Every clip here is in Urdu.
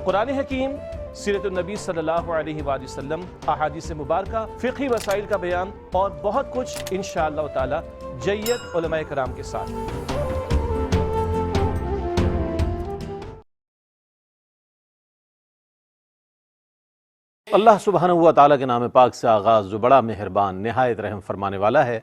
قرآن حکیم، سیرت النبی صلی اللہ علیہ وآلہ وسلم، احادیث مبارکہ، فقہی مسائل کا بیان اور بہت کچھ انشاءاللہ تعالی جید علماء کرام کے ساتھ۔ اللہ سبحانہ و تعالیٰ کے نام پاک سے آغاز، جو بڑا مہربان نہایت رحم فرمانے والا ہے،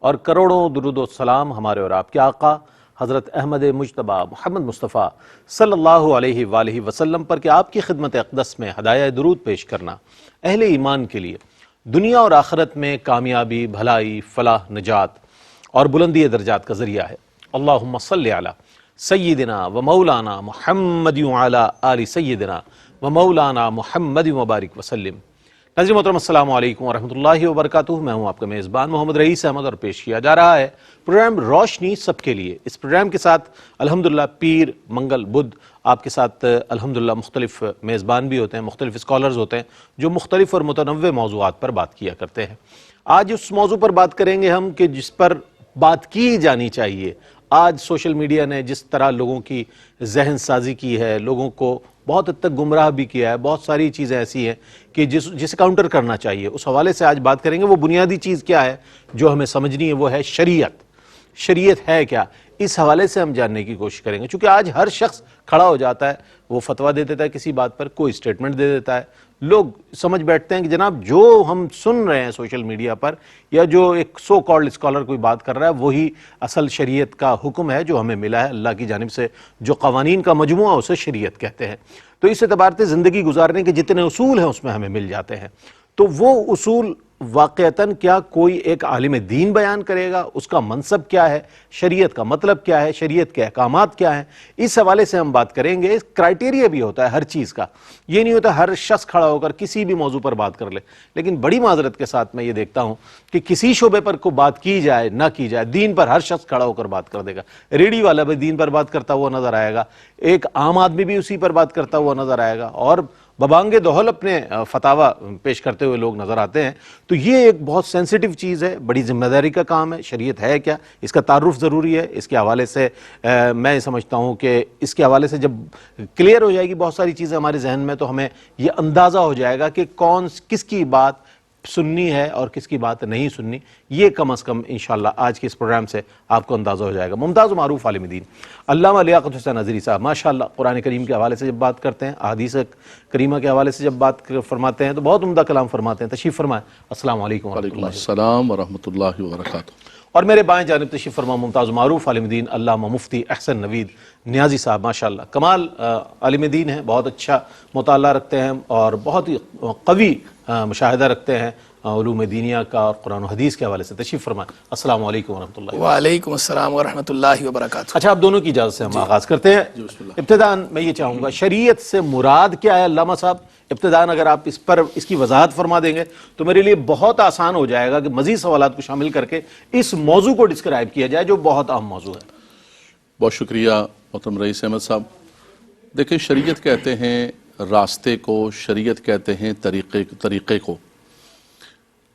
اور کروڑوں درود و سلام ہمارے اور آپ کے آقا حضرت احمد مجتبی محمد مصطفیٰ صلی اللہ علیہ وآلہ وسلم پر کہ آپ کی خدمت اقدس میں ہدایہ درود پیش کرنا اہل ایمان کے لیے دنیا اور آخرت میں کامیابی، بھلائی، فلاح، نجات اور بلندی درجات کا ذریعہ ہے۔ اللہم صلی علی سیدنا و مولانا محمد وعلی آل سیدنا و مولانا محمد مبارک وسلم۔ ناظرین محترم، السلام علیکم ورحمۃ اللہ وبرکاتہ۔ میں ہوں آپ کا میزبان محمد رئیس احمد، اور پیش کیا جا رہا ہے پروگرام روشنی سب کے لیے۔ اس پروگرام کے ساتھ الحمدللہ پیر، منگل، بدھ آپ کے ساتھ الحمدللہ مختلف میزبان بھی ہوتے ہیں، مختلف اسکالرز ہوتے ہیں جو مختلف اور متنوع موضوعات پر بات کیا کرتے ہیں۔ آج اس موضوع پر بات کریں گے ہم کہ جس پر بات کی جانی چاہیے۔ آج سوشل میڈیا نے جس طرح لوگوں کی ذہن سازی کی ہے، لوگوں کو بہت حد تک گمراہ بھی کیا ہے، بہت ساری چیزیں ایسی ہیں کہ جسے کاؤنٹر کرنا چاہیے، اس حوالے سے آج بات کریں گے۔ وہ بنیادی چیز کیا ہے جو ہمیں سمجھنی ہے، وہ ہے شریعت۔ شریعت ہے کیا، اس حوالے سے ہم جاننے کی کوشش کریں گے، چونکہ آج ہر شخص کھڑا ہو جاتا ہے، وہ فتویٰ دے دیتا ہے کسی بات پر، کوئی سٹیٹمنٹ دے دیتا ہے، لوگ سمجھ بیٹھتے ہیں کہ جناب جو ہم سن رہے ہیں سوشل میڈیا پر، یا جو ایک سو کالڈ اسکالر کوئی بات کر رہا ہے، وہی اصل شریعت کا حکم ہے جو ہمیں ملا ہے اللہ کی جانب سے، جو قوانین کا مجموعہ اسے شریعت کہتے ہیں۔ تو اس اعتبار سے زندگی گزارنے کے جتنے اصول ہیں اس میں ہمیں مل جاتے ہیں۔ تو وہ اصول واقعتاً کیا کوئی ایک عالم دین بیان کرے گا؟ اس کا منصب کیا ہے؟ شریعت کا مطلب کیا ہے؟ شریعت کے احکامات کیا ہیں؟ اس حوالے سے ہم بات کریں گے۔ کرائٹیریا بھی ہوتا ہے ہر چیز کا، یہ نہیں ہوتا ہر شخص کھڑا ہو کر کسی بھی موضوع پر بات کر لے۔ لیکن بڑی معذرت کے ساتھ میں یہ دیکھتا ہوں کہ کسی شعبے پر کو بات کی جائے نہ کی جائے، دین پر ہر شخص کھڑا ہو کر بات کر دے گا۔ ریڈی والا بھی دین پر بات کرتا ہوا نظر آئے گا، ایک عام آدمی بھی اسی پر بات کرتا ہوا نظر آئے گا، اور ببانگ دہل اپنے فتاویٰ پیش کرتے ہوئے لوگ نظر آتے ہیں۔ تو یہ ایک بہت سینسیٹیو چیز ہے، بڑی ذمہ داری کا کام ہے۔ شریعت ہے کیا، اس کا تعارف ضروری ہے۔ اس کے حوالے سے میں سمجھتا ہوں کہ اس کے حوالے سے جب کلیئر ہو جائے گی بہت ساری چیزیں ہمارے ذہن میں، تو ہمیں یہ اندازہ ہو جائے گا کہ کس کی بات سننی ہے اور کس کی بات نہیں سننی۔ یہ کم از کم انشاءاللہ آج کے اس پروگرام سے آپ کو اندازہ ہو جائے گا۔ ممتاز و معروف عالم دین علامہ لیاقت حسین نظری صاحب ماشاءاللہ قرآن کریم کے حوالے سے جب بات کرتے ہیں، احادیث کریمہ کے حوالے سے جب بات فرماتے ہیں، تو بہت عمدہ کلام فرماتے ہیں۔ تشریف فرمائیں۔ السلام علیکم ورحمۃ اللہ۔ السلام ورحمۃ اللہ وبرکاتہ۔ اور میرے بائیں جانب تشریف فرما ممتاز و معروف عالم دین علامہ مفتی احسن نوید نیازی صاحب ماشاءاللہ کمال عالم دین ہیں، بہت اچھا مطالعہ رکھتے ہیں اور بہت ہی قوی مشاہدہ رکھتے ہیں علوم دینیہ کا اور قرآن و حدیث کے حوالے سے۔ تشریف فرمائیں۔ السلام علیکم ورحمۃ اللہ۔ وعلیکم السلام ورحمۃ اللہ وبرکاتہ۔ اچھا، آپ دونوں کی اجازت سے ہم آغاز کرتے ہیں۔ ابتداً میں یہ چاہوں گا شریعت سے مراد کیا ہے علامہ صاحب؟ ابتداً اگر آپ اس کی وضاحت فرما دیں گے تو میرے لیے بہت آسان ہو جائے گا کہ مزید سوالات کو شامل کر کے اس موضوع کو ڈسکرائب کیا جائے جو بہت اہم موضوع ہے۔ بہت شکریہ محترم رئیس احمد صاحب۔ دیکھیں، شریعت کہتے ہیں راستے کو، شریعت کہتے ہیں طریقے کو۔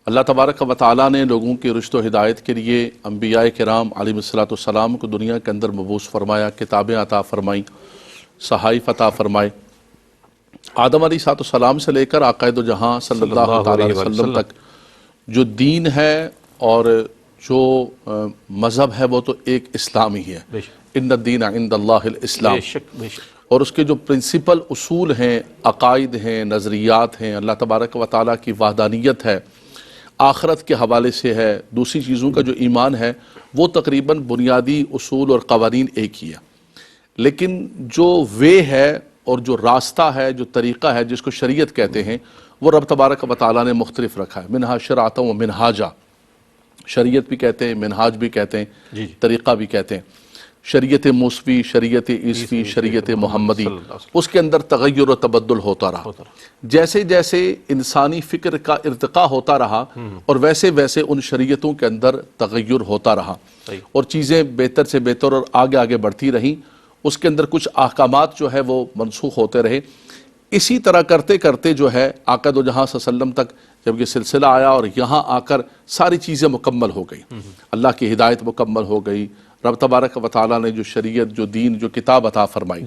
اللہ تبارک و تعالیٰ نے لوگوں کی رشد و ہدایت کے لیے انبیاء کرام علیہ السلام کو دنیا کے اندر مبعوث فرمایا، کتابیں عطا فرمائیں، صحائف عطا فرمائے۔ آدم علیہ السلام سے لے کر آقا دو جہاں صلی اللہ علیہ وسلم تک جو دین ہے اور جو مذہب ہے وہ تو ایک اسلامی ہے۔ ان الدین عند اللہ الاسلام۔ اور اس کے جو پرنسپل اصول ہیں، عقائد ہیں، نظریات ہیں، اللہ تبارک و تعالیٰ کی وحدانیت ہے، آخرت کے حوالے سے ہے، دوسری چیزوں کا جو ایمان ہے، وہ تقریباً بنیادی اصول اور قوانین ایک ہی ہے۔ لیکن جو وے ہے اور جو راستہ ہے، جو طریقہ ہے جس کو شریعت کہتے ہیں، وہ رب تبارک و تعالیٰ نے مختلف رکھا ہے۔ منہا شرعۃ و منہاجا، شریعت بھی کہتے ہیں، منہاج بھی کہتے ہیں، طریقہ بھی کہتے ہیں۔ شریعت موسوی، شریعت عیسوی، شریعت محمدی، اس کے اندر تغیر و تبدل ہوتا رہا۔ جیسے جیسے انسانی فکر کا ارتقاء ہوتا رہا اور ویسے ویسے ان شریعتوں کے اندر تغیر ہوتا رہا اور چیزیں بہتر سے بہتر اور آگے آگے بڑھتی رہیں۔ اس کے اندر کچھ احکامات جو ہے وہ منسوخ ہوتے رہے۔ اسی طرح کرتے کرتے جو ہے آقا دو جہاں صلی اللہ علیہ وسلم تک جب یہ سلسلہ آیا اور یہاں آ کر ساری چیزیں مکمل ہو گئی، اللہ کی ہدایت مکمل ہو گئی، رب تبارک و تعالیٰ نے جو شریعت، جو دین، جو کتاب عطا فرمائی،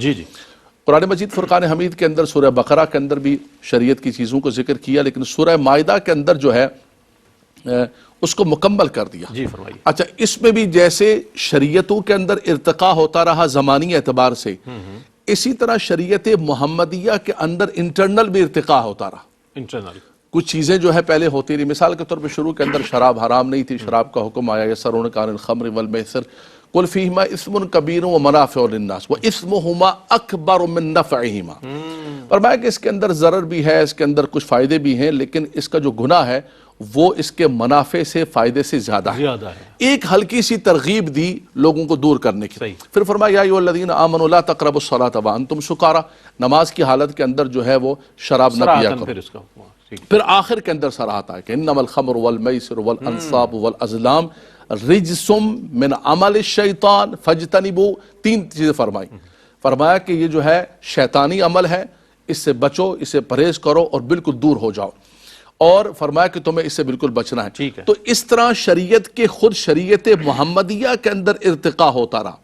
قرآن مجید فرقان حمید کے اندر سورہ بقرہ کے اندر بھی شریعت کی چیزوں کو ذکر کیا، لیکن سورہ مائدہ کے اندر جو ہے اس کو مکمل کر دیا۔ جی فرمائیے۔ اچھا، اس میں بھی جیسے شریعتوں کے اندر ارتقاء ہوتا رہا زمانی اعتبار سے، اسی طرح شریعت محمدیہ کے اندر انٹرنل بھی ارتقاء ہوتا رہا۔ انٹرنل کچھ چیزیں جو ہے پہلے ہوتی رہی، مثال کے طور پہ شروع کے اندر شراب حرام نہیں تھی، شراب کا حکم آیا یسألونک عن الخمر والمیسر قل فیہما اسم کبیر ومنافع للناس واسمہما اکبر من نفعہما۔ فرمایا کہ اس کے اندر ضرر بھی ہے، اس کے اندر کچھ فائدے بھی ہیں، لیکن اس کا جو گناہ ہے وہ اس کے منافع سے فائدے سے زیادہ ہے۔ ایک ہلکی سی ترغیب دی لوگوں کو دور کرنے کی۔ پھر فرمایا یا ایھا الذین آمنوا لا تقربوا الصلاۃ وانتم سکارى، نماز کی حالت کے اندر جو ہے وہ شراب نہ پیا کرو۔ پھر آخر کے اندر صراحت ہے کہ انما الخمر والمیسر والانصاب والازلام رجس من عمل الشیطان فاجتنبوا، 3 چیزیں فرمائی۔ فرمایا کہ یہ جو ہے شیطانی عمل ہے، اس سے بچو، اس سے پرہیز کرو اور بالکل دور ہو جاؤ، اور فرمایا کہ تمہیں اس سے بالکل بچنا ہے۔ تو اس طرح شریعت کے خود شریعت محمدیہ کے اندر ارتقاء ہوتا رہا،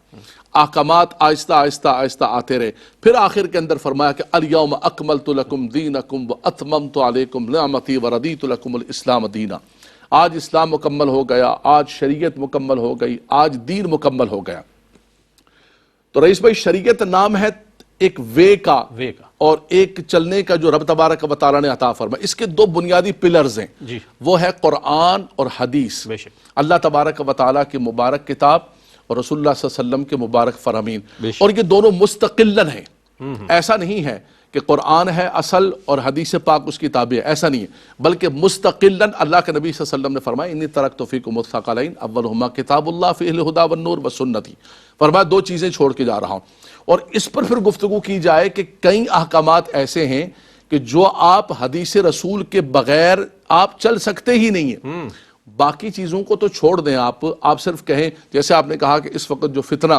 احکامات آہستہ آہستہ آہستہ آتے رہے۔ پھر آخر کے اندر فرمایا کہ الیوم اکملت لکم دینکم واتممت علیکم نعمتی وردیت لکم الاسلام دینا۔ آج اسلام مکمل ہو گیا، آج شریعت مکمل ہو گئی، آج دین مکمل ہو گیا۔ تو رئیس بھائی، شریعت نام ہے ایک وے کا اور ایک چلنے کا جو رب تبارک و تعالیٰ نے عطا فرمایا۔ اس کے 2 بنیادی پلرز ہیں، وہ ہے قرآن اور حدیث۔ اللہ تبارک و تعالیٰ کی مبارک کتاب اور رسول اللہ صلی اللہ علیہ وسلم کے مبارک فرامین، اور یہ دونوں مستقلاً ہیں۔ ایسا نہیں ہے کہ قرآن ہے اصل اور حدیث پاک اس کی تابع ہے، ایسا نہیں ہے، بلکہ مستقلاً اللہ کے نبی صلی اللہ علیہ وسلم نے فرمایا انی ترکت فیکم الثقلین اولہما کتاب اللہ فیہ الہدی والنور وسنتی۔ فرمایا 2 چیزیں چھوڑ کے جا رہا ہوں، اور اس پر پھر گفتگو کی جائے کہ کئی احکامات ایسے ہیں کہ جو آپ حدیث رسول کے بغیر آپ چل سکتے ہی نہیں ہیں۔ باقی چیزوں کو تو چھوڑ دیں، آپ صرف کہیں، جیسے آپ نے کہا کہ اس وقت جو فتنہ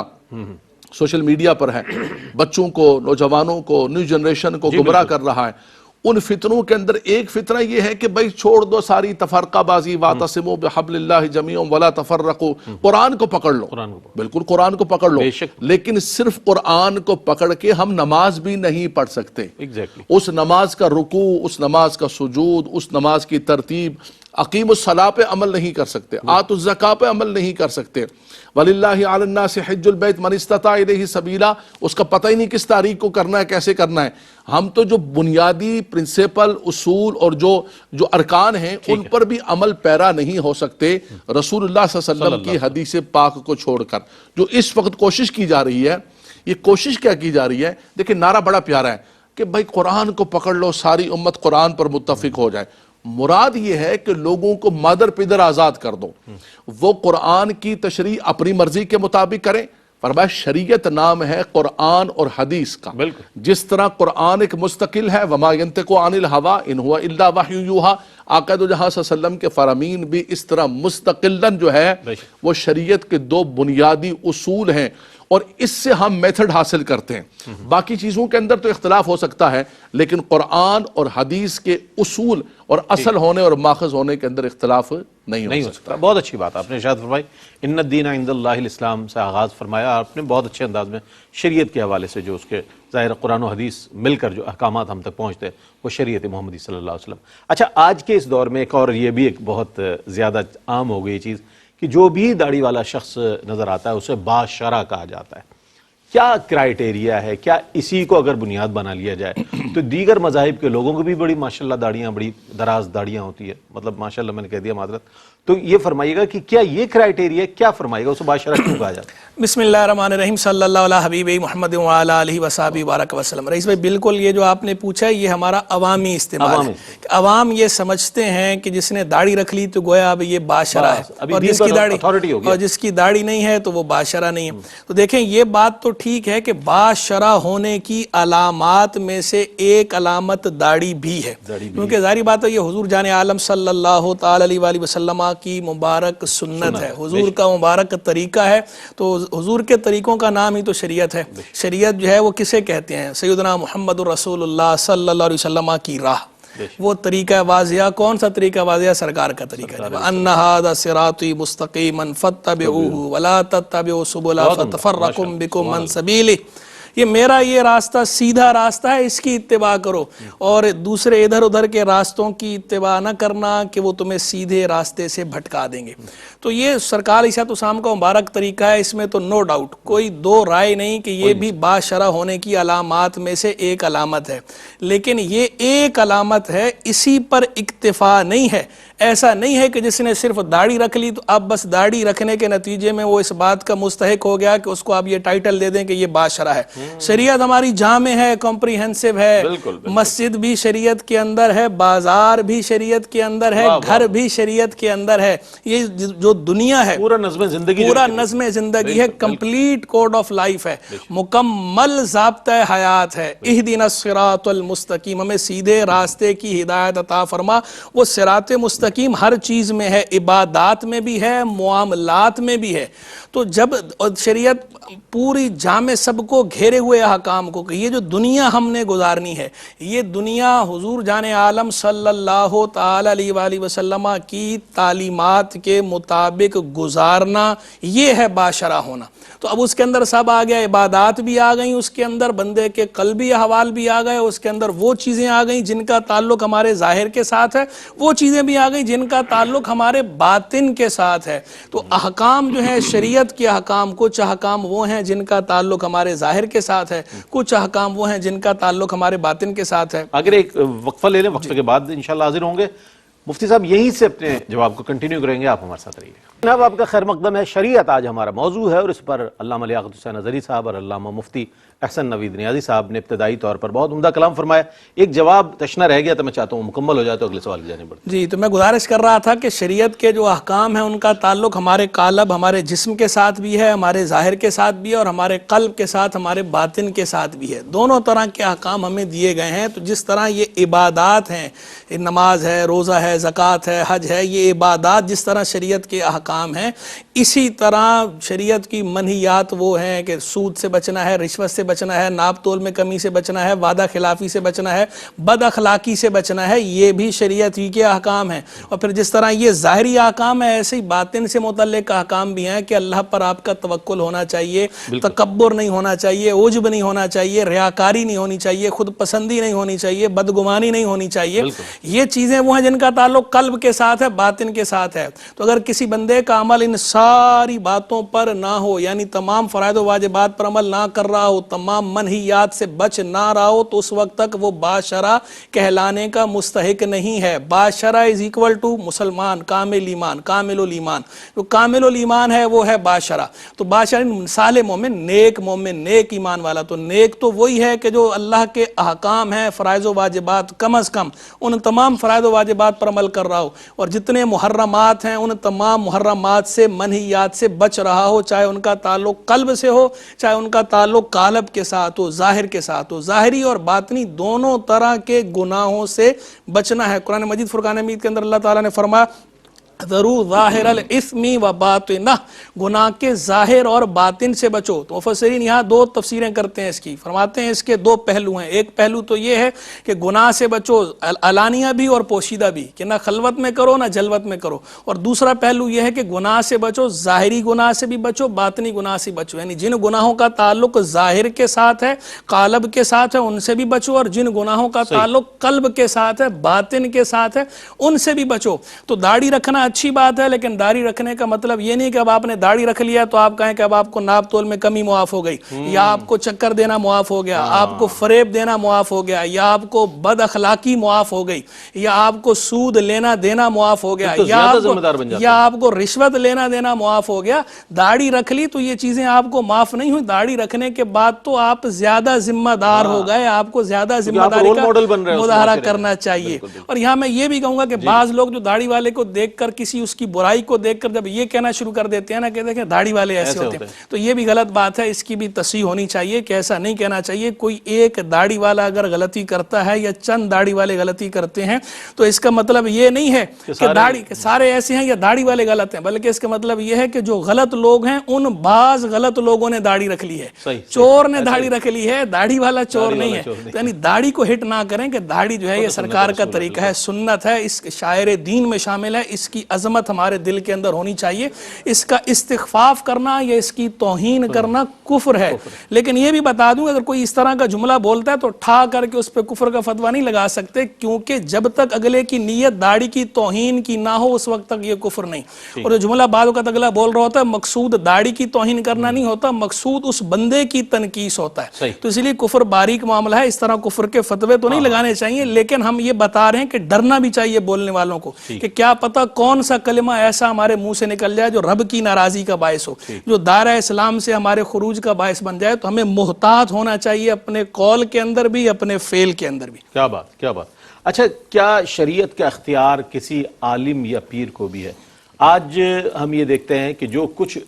سوشل میڈیا پر ہے، بچوں کو، نوجوانوں کو، نیو جنریشن کو گمراہ کر رہا ہے، ان فتنوں کے اندر ایک فتنہ یہ ہے کہ بھائی چھوڑ دو ساری تفرقہ بازی، واعتصموا بحبل اللہ جميعا ولا تفرقوا، قرآن کو پکڑ لو، بالکل قرآن کو پکڑ لو، لیکن صرف قرآن کو پکڑ کے ہم نماز بھی نہیں پڑھ سکتے۔ اس نماز کا رکوع، اس نماز کا سجود، اس نماز کی ترتیب، اقیم الصلاۃ پہ عمل نہیں کر سکتے، آتوا الزکاۃ پہ عمل نہیں کر سکتے، وَلِلَّهِ عَلَى النَّاسِ حِجُّ الْبَيْتِ مَنِ اسْتَطَاعَ إِلَيْهِ سَبِيلًا، اس کا پتہ ہی نہیں کس تاریخ کو کرنا ہے، کیسے کرنا ہے۔ ہم تو جو بنیادی پرنسپل، اصول اور جو ارکان ہیں ان پر بھی عمل پیرا نہیں ہو سکتے رسول اللہ صلی اللہ علیہ وسلم کی حدیث پاک کو چھوڑ کر۔ جو اس وقت کوشش کی جا رہی ہے، یہ کوشش کیا کی جا رہی ہے؟ دیکھیں نعرہ بڑا پیارا ہے کہ بھائی قرآن کو پکڑ لو، ساری امت قرآن پر متفق ہو جائے۔ مراد یہ ہے کہ لوگوں کو مادر پدر آزاد کر دو، وہ قرآن کی تشریح اپنی مرضی کے مطابق کریں۔ فرمایا شریعت نام ہے قرآن اور حدیث کا، جس طرح قرآن ایک مستقل ہے، وما ينطق عن الهوى ان هو الا وحی یوحى، آقا دو جہاں صلی اللہ علیہ وسلم کے فرامین بھی اس طرح مستقلاً جو ہے وہ شریعت کے 2 بنیادی اصول ہیں، اور اس سے ہم میتھڈ حاصل کرتے ہیں۔ باقی چیزوں کے اندر تو اختلاف ہو سکتا ہے، لیکن قرآن اور حدیث کے اصول اور اصل ہونے اور ماخذ ہونے کے اندر اختلاف نہیں ہو سکتا۔ بہت اچھی بات آپ نے ارشاد فرمائی، ان الدین عند اللہ الاسلام سے آغاز فرمایا آپ نے بہت اچھے انداز میں شریعت کے حوالے سے، جو اس کے ظاہر قرآن و حدیث مل کر جو احکامات ہم تک پہنچتے ہیں وہ شریعت محمدی صلی اللہ علیہ وسلم۔ اچھا، آج کے اس دور میں ایک اور یہ بھی ایک بہت زیادہ عام ہو گئی چیز کہ جو بھی داڑھی والا شخص نظر آتا ہے اسے باشرہ کہا جاتا ہے۔ کیا کرائیٹیریا ہے؟ کیا اسی کو اگر بنیاد بنا لیا جائے تو دیگر مذاہب کے لوگوں کو بھی بڑی ماشاءاللہ داڑیاں، بڑی دراز داڑیاں ہوتی ہیں، مطلب ماشاءاللہ میں نے کہہ دیا معذرت، تو یہ فرمائیے گا کہ کیا یہ کرائیٹیریا کیا فرمائیے گا اسے باشرہ کیوں کہا جاتا ہے؟ بسم اللہ الرحمن الرحیم، صلی اللہ علیہ حبیب محمد وعلی آلہ وصحبہ وبارک وسلم۔ رئیس بھائی بالکل یہ جو آپ نے پوچھا ہے یہ ہمارا عوامی استعمال ہے۔ عوام یہ سمجھتے ہیں کہ جس نے داڑھی رکھ لی تو گویا اب یہ باشرہ ہے، اور جس کی داڑھی نہیں ہے تو وہ باشرہ نہیں ہے۔ تو دیکھیں یہ بات تو ٹھیک ہے کہ باشرہ ہونے کی علامات میں سے ایک علامت داڑھی بھی ہے، کیونکہ ظاہری بات ہے یہ حضور جان عالم صلی اللہ تعالی علیہ وآلہ وسلم کی مبارک سنت ہے، حضور کا مبارک طریقہ ہے، تو حضور کے طریقوں کا نام ہی تو شریعت ہے۔ شریعت جو ہے وہ کسے کہتے ہیں؟ سیدنا محمد رسول اللہ صلی اللہ علیہ وسلم کی راہ، وہ طریقہ واضح۔ کون سا طریقہ واضح؟ سرکار کا طریقہ ہے، وَأَنَّ هَذَا صِرَاطِي مُسْتَقِيمًا فَاتَّبِعُوهُ وَلَا تَتَّبِعُوا السُّبُلَ فَتَفَرَّقَ بِكُمْ عَنْ سَبِيلِهِ۔ یہ میرا یہ راستہ سیدھا راستہ ہے، اس کی اتباع کرو، اور دوسرے ادھر ادھر کے راستوں کی اتباع نہ کرنا کہ وہ تمہیں سیدھے راستے سے بھٹکا دیں گے۔ تو یہ سرکار علیہ السلام کا مبارک طریقہ ہے، اس میں تو نو ڈاؤٹ، کوئی دو رائے نہیں کہ یہ بھی باشرع ہونے کی علامات میں سے ایک علامت ہے، لیکن یہ ایک علامت ہے، اسی پر اکتفا نہیں ہے۔ ایسا نہیں ہے کہ جس نے صرف داڑھی رکھ لی تو اب بس داڑھی رکھنے کے نتیجے میں وہ اس بات کا مستحق ہو گیا کہ اس کو آپ یہ ٹائٹل دے دیں کہ یہ باشرع ہے۔ شریعت ہماری جامع ہے، کمپریہنسو ہے، مسجد بھی شریعت کے اندر ہے، بازار بھی شریعت کے اندر ہے، گھر بھی شریعت کے اندر ہے۔ یہ جو دنیا ہے پورا نظم زندگی، پورا نظم زندگی ہے، کمپلیٹ کوڈ آف لائف ہے، مکمل ضابطہ حیات ہے۔ اہدنا الصراط المستقیم، ہمیں سیدھے راستے کی ہدایت عطا فرما۔ وہ صراط مستقیم ہر چیز میں ہے، عبادات میں بھی ہے، معاملات میں بھی ہے۔ تو جب شریعت پوری جامع سب کو گھیرے ہوئے احکام کو کہ یہ جو دنیا ہم نے گزارنی ہے، یہ دنیا حضور جان عالم صلی اللہ تعالی علیہ وآلہ وسلم کی تعلیمات کے مطابق گزارنا، یہ ہے باشرع ہونا۔ تو اب اس کے اندر سب آ گیا، عبادات بھی آ گئیں، اس کے اندر بندے کے قلبی احوال بھی آ گئے، اس کے اندر وہ چیزیں آ گئیں جن کا تعلق ہمارے ظاہر کے ساتھ ہے، وہ چیزیں بھی آ گئیں جن کا تعلق ہمارے باطن کے ساتھ ہے۔ تو احکام جو ہے شریعت کے احکام، کچھ احکام وہ ہیں جن کا تعلق ہمارے ظاہر کے ساتھ ہے، کچھ احکام وہ ہیں جن کا تعلق ہمارے باطن کے ساتھ ہے۔ اگر ایک وقفہ لے لیں، وقفے کے بعد انشاءاللہ حاضر ہوں گے۔ مفتی صاحب یہیں سے اپنے جواب کو کنٹینیو کریں گے، آپ ہمارے ساتھ رہیے۔ جناب آپ کا خیر مقدم ہے، شریعت آج ہمارا موضوع ہے، اور اس پر علامہ لیاقت حسین اظہری صاحب اور علامہ مفتی احسن نوید نیازی صاحب نے ابتدائی طور پر بہت عمدہ کلام فرمایا۔ ایک جواب تشنا رہ گیا تو میں چاہتا ہوں مکمل ہو جائے تو اگلے سوال کی جانب بڑھتے ہیں۔ جی، تو میں گزارش کر رہا تھا کہ شریعت کے جو احکام ہیں ان کا تعلق ہمارے قالب، ہمارے جسم کے ساتھ بھی ہے، ہمارے ظاہر کے ساتھ بھی ہے، اور ہمارے قلب کے ساتھ، ہمارے باطن کے ساتھ بھی ہے۔ دونوں طرح کے احکام ہمیں دیے گئے ہیں۔ تو جس طرح یہ عبادات ہیں، نماز ہے، روزہ ہے، زکوٰۃ ہے، حج ہے، یہ عبادات جس طرح شریعت کے احکام ہیں، اسی طرح شریعت کی منہیات وہ ہیں کہ سود سے بچنا ہے، رشوت سے بچنا ہے، ناپ تول میں کمی سے بچنا ہے، وعدہ خلافی سے بچنا ہے، بد اخلاقی سے بچنا ہے، یہ بھی شریعت ہی کے احکام ہیں۔ اور پھر جس طرح یہ ظاہری احکام ہے، ایسے ہی باطن سے متعلق احکام بھی ہیں کہ اللہ پر آپ کا توکل ہونا چاہیے، تکبر نہیں ہونا چاہیے، عجب نہیں ہونا چاہیے، ریاکاری نہیں ہونی چاہیے، خود پسندی نہیں ہونی چاہیے، بدگمانی نہیں ہونی چاہیے۔ یہ چیزیں وہ ہیں جن کا تعلق قلب کے ساتھ ہے، باطن کے ساتھ ہے۔ تو اگر کسی بندے کا عمل ان ساری باتوں پر نہ ہو، یعنی تمام فرائض و واجبات پر عمل نہ کر رہا ہو، تمام منہیات سے بچ نہ رہا ہو، تو اس وقت تک وہ باشرع کہلانے کا مستحق نہیں ہے۔ باشرع از ایکول ٹو مسلمان، کامل ایمان، کامل الایمان۔ جو کامل الایمان ہے وہ ہے باشرع۔ تو باشرع صالح مومن، نیک مومن، نیک ایمان والا۔ تو نیک تو وہی ہے کہ جو اللہ کے احکام ہیں، فرائض و واجبات، کم از کم ان تمام فرائض و واجبات پر عمل کر رہا ہو، اور جتنے محرمات ہیں ان تمام محرمات سے، منہیات سے بچ رہا ہو، چاہے ان کا تعلق قلب سے ہو، چاہے ان کا تعلق قالب کے ساتھ ہو، ظاہر کے ساتھ ہو۔ ظاہری اور باطنی دونوں طرح کے گناہوں سے بچنا ہے۔ قرآن مجید فرقان حمید کے اندر اللہ تعالیٰ نے فرمایا ذرو ظاہر الاثم و باطنہ، گناہ کے ظاہر اور باطن سے بچو۔ تو مفسرین یہاں دو تفسیریں کرتے ہیں اس کی، فرماتے ہیں اس کے دو پہلو ہیں۔ ایک پہلو تو یہ ہے کہ گناہ سے بچو، علانیہ بھی اور پوشیدہ بھی، کہ نہ خلوت میں کرو نہ جلوت میں کرو۔ اور دوسرا پہلو یہ ہے کہ گناہ سے بچو، ظاہری گناہ سے بھی بچو، باطنی گناہ سے بچو، یعنی جن گناہوں کا تعلق ظاہر کے ساتھ ہے، قالب کے ساتھ ہے، ان سے بھی بچو، اور جن گناہوں کا تعلق قلب کے ساتھ ہے، باطن کے ساتھ ہے، ان سے بھی بچو۔ تو داڑھی رکھنا اچھی بات ہے، لیکن داڑھی رکھنے کا مطلب یہ نہیں کہ اب آپ نے داڑھی رکھ لیا تو آپ کہیں کہ اب آپ کو ناپ تول میں کمی معاف ہو گئی، یا آپ کو چکر دینا معاف ہو گیا، آپ کو فریب دینا معاف ہو گیا، یا آپ کو بد اخلاقی معاف ہو گئی، یا آپ کو سود لینا دینا معاف ہو گیا، یا آپ کو رشوت لینا دینا معاف ہو گیا۔ داڑھی رکھ لی تو یہ چیزیں آپ کو معاف نہیں ہوئی۔ داڑھی رکھنے کے بعد تو آپ زیادہ ذمہ دار ہو گئے، آپ کو زیادہ ذمہ داری کا مظاہرہ کرنا چاہیے۔ اور یہاں میں یہ بھی کہوں گا کہ بعض لوگ جو داڑھی والے کو دیکھ کر، کسی اس کی برائی کو دیکھ کر جب یہ کہنا شروع کر دیتے ہیں نا کہ دیکھیں داڑھی والے ایسے ہوتے ہیں، تو یہ بھی غلط بات ہے۔ اس کی بھی تصحیح ہونی چاہیے کہ ایسا نہیں کہنا چاہیے۔ کوئی ایک داڑھی والا اگر غلطی کرتا ہے یا چند داڑھی والے غلطی کرتے ہیں تو اس کا مطلب یہ نہیں ہے کہ داڑھی سارے ایسے ہیں یا داڑھی والے غلط ہیں، بلکہ اس کا مطلب یہ ہے کہ جو غلط لوگ ہیں ان بعض غلط لوگوں نے داڑھی رکھ لی ہے، چور نے داڑھی رکھ لی ہے، داڑھی والا چور نہیں ہے۔ یعنی داڑھی کو ہٹ نہ کریں کہ داڑھی جو ہے یہ سرکار کا طریقہ ہے، سنت ہے، اس شاعر دین میں شامل ہے، اس کی عظمت ہمارے دل کے اندر ہونی چاہیے. اس کا استخفاف کرنا یا اس کی توہین کرنا کفر ہے. لیکن یہ بھی بتا دوں اگر کوئی اس طرح کا جملہ بولتا ہے تو ٹھا کر کے اس پہ کفر کا فتویٰ نہیں لگا سکتے, کیونکہ جب تک اگلے کی نیت داڑھی کی توہین کی نہ ہو اس وقت تک یہ کفر نہیں. اور جو جملہ بعد وقت اگلا بول رہا ہوتا ہے مقصود داڑھی کی توہین کرنا نہیں ہوتا, مقصود اس بندے کی تنقیص ہوتا ہے. تو اس لیے کفر باریک معاملہ ہے, اس طرح کفر کے فتوے تو نہیں لگانے چاہیے, لیکن ہم یہ بتا رہے ہیں کہ ڈرنا بھی چاہیے بولنے والوں کو کہ کیا پتہ کون سا کلمہ ایسا ہمارے منہ سے نکل جائے جو رب کی ناراضی کا باعث ہو, جو دائرہ اسلام سے ہمارے خروج کا باعث بن جائے. تو ہمیں محتاط ہونا چاہیے اپنے قول کے اندر بھی, اپنے فعل کے اندر بھی. کیا بات, کیا بات. اچھا, کیا شریعت کا اختیار کسی عالم یا پیر کو بھی ہے؟ آج ہم یہ دیکھتے ہیں کہ جو کچھ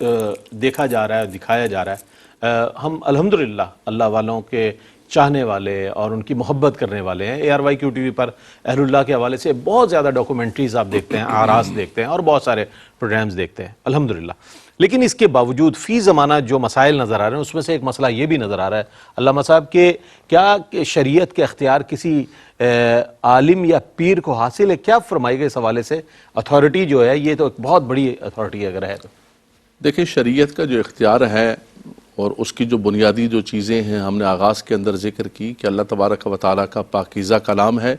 دیکھا جا رہا ہے, دکھایا جا رہا ہے, ہم الحمدللہ اللہ والوں کے چاہنے والے اور ان کی محبت کرنے والے ہیں. ARYQ TV پر اہل اللہ کے حوالے سے بہت زیادہ ڈاکومنٹریز آپ دیکھتے ہیں, آراز دیکھتے ہیں اور بہت سارے پروگرامز دیکھتے ہیں الحمدللہ. لیکن اس کے باوجود فی زمانہ جو مسائل نظر آ رہے ہیں اس میں سے ایک مسئلہ یہ بھی نظر آ رہا ہے علامہ صاحب کہ کیا شریعت کے اختیار کسی عالم یا پیر کو حاصل ہے؟ کیا فرمائے گا اس حوالے سے؟ اتھارٹی جو ہے یہ تو ایک بہت بڑی اتھارٹی اگر ہے تو. دیکھیں, شریعت کا جو اختیار ہے اور اس کی جو بنیادی جو چیزیں ہیں ہم نے آغاز کے اندر ذکر کی کہ اللہ تبارک و تعالیٰ کا پاکیزہ کلام ہے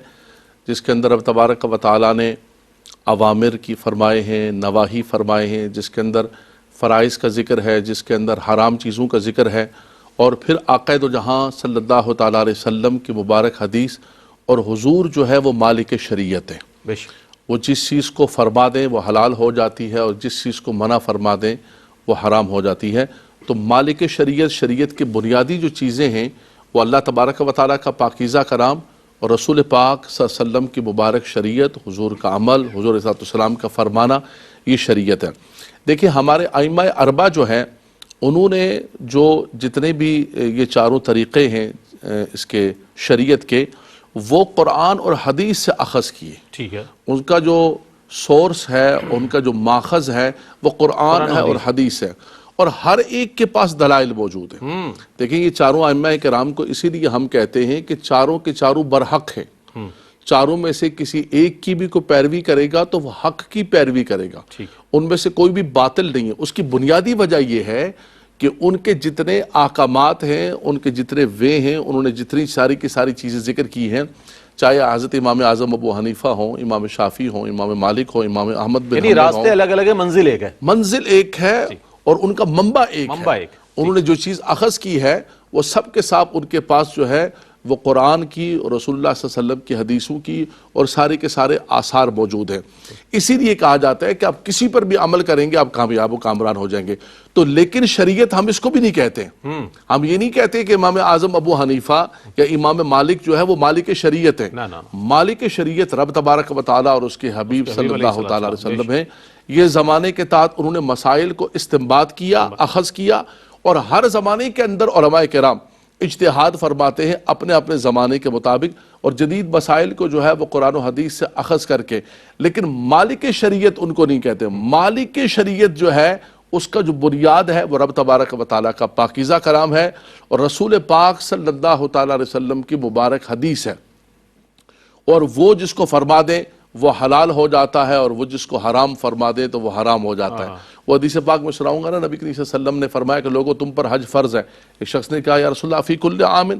جس کے اندر اب تبارک و تعالیٰ نے اوامر کی فرمائے ہیں, نواہی فرمائے ہیں, جس کے اندر فرائض کا ذکر ہے, جس کے اندر حرام چیزوں کا ذکر ہے, اور پھر آقا دو جہاں صلی اللہ تعالیٰ علیہ وسلم کی مبارک حدیث. اور حضور جو ہے وہ مالک شریعت ہے, وہ جس چیز کو فرما دیں وہ حلال ہو جاتی ہے اور جس چیز کو منع فرما دیں وہ حرام ہو جاتی ہے. تو مالک شریعت, شریعت کے بنیادی جو چیزیں ہیں وہ اللہ تبارک و تعالیٰ کا پاکیزہ کلام اور رسول پاک صلی اللہ علیہ وسلم کی مبارک شریعت, حضور کا عمل, حضور علیہ السلام کا فرمانا, یہ شریعت ہے. دیکھیں, ہمارے ائمہ اربعہ جو ہیں انہوں نے جو جتنے بھی یہ چاروں طریقے ہیں اس کے شریعت کے, وہ قرآن اور حدیث سے اخذ کیے. ٹھیک ہے, ان کا جو سورس ہے, ان کا جو ماخذ ہے وہ قرآن ہے اور حدیث ہے, اور ہر ایک کے پاس دلائل موجود ہیں. دیکھیں, یہ چاروں ائمہ کرام کو اسی لیے ہم کہتے ہیں کہ چاروں کے چاروں برحق ہیں. چاروں میں سے کسی ایک کی بھی کوئی پیروی کرے گا تو وہ حق کی پیروی کرے گا, ان میں سے کوئی بھی باطل نہیں ہے. اس کی بنیادی وجہ یہ ہے کہ ان کے جتنے احکامات ہیں, ان کے جتنے وے ہیں, انہوں نے جتنی ساری کی ساری چیزیں ذکر کی ہیں, چاہے حضرت امام اعظم ابو حنیفہ ہوں, امام شافعی ہوں, امام مالک ہوں, امام احمد بن حنبل ہوں, راستے الگ الگ ہیں, منزل ایک ہے. منزل ایک ہے اور ان کا منبع ایک ہے. انہوں نے جو چیز اخذ کی ہے وہ سب کے ساتھ ان کے پاس جو ہے وہ قرآن کی اور رسول اللہ صلی اللہ علیہ وسلم کی حدیثوں کی اور سارے کے سارے آثار موجود ہیں. اسی لیے کہا جاتا ہے کہ آپ کسی پر بھی عمل کریں گے آپ کامیاب و کامران ہو جائیں گے. تو لیکن شریعت ہم اس کو بھی نہیں کہتے. ہم یہ نہیں کہتے کہ امام اعظم ابو حنیفہ یا امام مالک جو ہے وہ مالک شریعت ہے. مالک شریعت رب تبارک و تعالیٰ اور اس کے حبیب صلی اللہ تعالیٰ علیہ وسلم ہیں. یہ زمانے کے تحت انہوں نے مسائل کو استنباط کیا, اخذ کیا, اور ہر زمانے کے اندر علماء کرام اجتہاد فرماتے ہیں اپنے اپنے زمانے کے مطابق, اور جدید مسائل کو جو ہے وہ قرآن و حدیث سے اخذ کر کے. لیکن مالک شریعت ان کو نہیں کہتے. مالک شریعت جو ہے اس کا جو بنیاد ہے وہ رب تبارک و تعالیٰ کا پاکیزہ کلام ہے اور رسول پاک صلی اللہ تعالیٰ علیہ وسلم کی مبارک حدیث ہے. اور وہ جس کو فرما دیں وہ حلال ہو جاتا ہے, اور وہ جس کو حرام فرما دے تو وہ حرام ہو جاتا ہے. وہ حدیث پاک میں سناؤں گا نا, نبی کریم صلی اللہ علیہ وسلم نے فرمایا کہ لوگوں تم پر حج فرض ہے. ایک شخص نے کہا یا رسول اللہ فی کل عام,